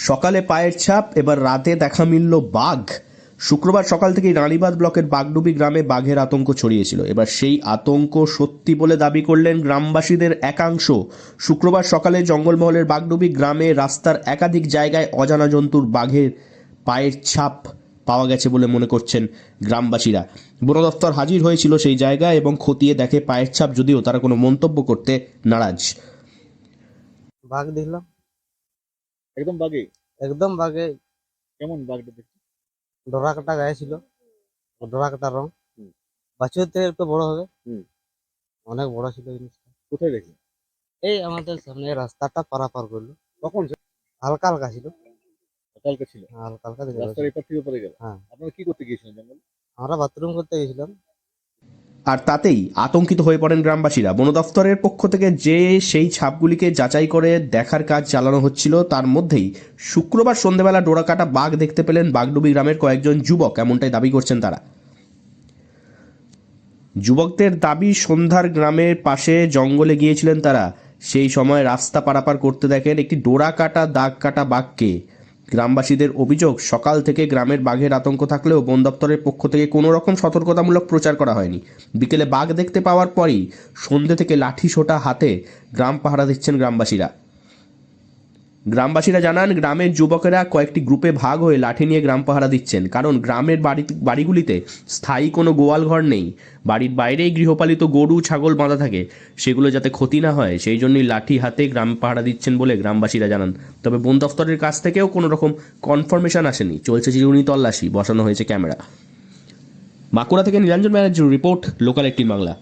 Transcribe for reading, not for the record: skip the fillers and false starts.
সকালে পায়ের ছাপ, এবার রাতে দেখা মিলল বাঘ। শুক্রবার সকাল থেকেই রানীবাঁধ ব্লকের বাগডুবি গ্রামে বাঘের আতঙ্ক ছড়িয়েছিল। এবার সেই আতঙ্ক সত্যি বলে দাবি করলেন গ্রামবাসীদের একাংশ। শুক্রবার সকালে জঙ্গলমহলের বাগডুবি গ্রামে রাস্তার একাধিক জায়গায় অজানা জন্তুর বাঘের পায়ের ছাপ পাওয়া গেছে বলে মনে করছেন গ্রামবাসীরা। বন দপ্তর হাজির হয়েছিল সেই জায়গায় এবং খতিয়ে দেখে পায়ের ছাপ, যদিও তারা কোনো মন্তব্য করতে নারাজ। বাঘ দেখলাম, একদম বাগে? একদম বাঘে। কেমন বাঘটা দেখতে? ডোরা কাটা গায়ে ছিল, ডোরা কাটা রং। হুম। বাছুর থেকে একটু বড় হবে। হুম। অনেক বড় ছিল জিনিসটা। কোথায় দেখলেন? এই আমাদের সামনে রাস্তাটা পারাপার করলো, কখন? হালকা হালকা ছিল। কালকে ছিল? হালকা হালকা দেখতে রাস্তার পাচ্ছি। এপার থেকে ওপারে গেল? হ্যাঁ, আপনারা কি করতে গিয়েছিলেন জঙ্গলে? আমরা বাথরুম করতে গেছিলাম। আর তাতেই আতঙ্কিত হয়ে পড়েন গ্রামবাসীরা। বন দফতরের পক্ষ থেকে যে সেই ছাপগুলিকে যাচাই করে দেখার কাজ চালানো হচ্ছিল, তার মধ্যেই শুক্রবার সন্ধ্যেবেলা ডোরাকাটা বাঘ দেখতে পেলেন বাগডুবি গ্রামের কয়েকজন যুবক, এমনটাই দাবি করছেন তারা। যুবকদের দাবি, সন্ধ্যার গ্রামের পাশে জঙ্গলে গিয়েছিলেন তারা। সেই সময় রাস্তা পারাপার করতে দেখেন একটি ডোরাকাটা দাগ কাটা বাঘকে। গ্রামবাসীদের অভিযোগ, সকাল থেকে গ্রামের বাঘের আতঙ্ক থাকলেও বন দপ্তরের পক্ষ থেকে কোনো রকম সতর্কতামূলক প্রচার করা হয়নি। বিকেলে বাঘ দেখতে পাওয়ার পরই সন্ধ্যে থেকে লাঠি সোঁটা হাতে গ্রাম পাহারা দিচ্ছেন গ্রামবাসীরা। গ্রামবাসীরা জানান, গ্রামের যুবকেরা কয়েকটি গ্রুপে ভাগ হয়ে লাঠি নিয়ে গ্রাম পাহারা দিচ্ছেন, কারণ গ্রামের বাড়িগুলিতে স্থায়ী কোনো গোয়াল ঘর নেই। বাড়ির বাইরেই গৃহপালিত গরু ছাগল বাঁধা থাকে, সেগুলো যাতে ক্ষতি না হয় সেই জন্যই লাঠি হাতে গ্রাম পাহারা দিচ্ছেন বলে গ্রামবাসীরা জানান। তবে বন দফতরের কাছ থেকেও কোনো রকম কনফার্মেশন আসেনি। চলছে চিরুনি তল্লাশি, বসানো হয়েছে ক্যামেরা। বাঁকুড়া থেকে নীলাঞ্জন ব্যানার্জির রিপোর্ট, লোকাল 18 বাংলা।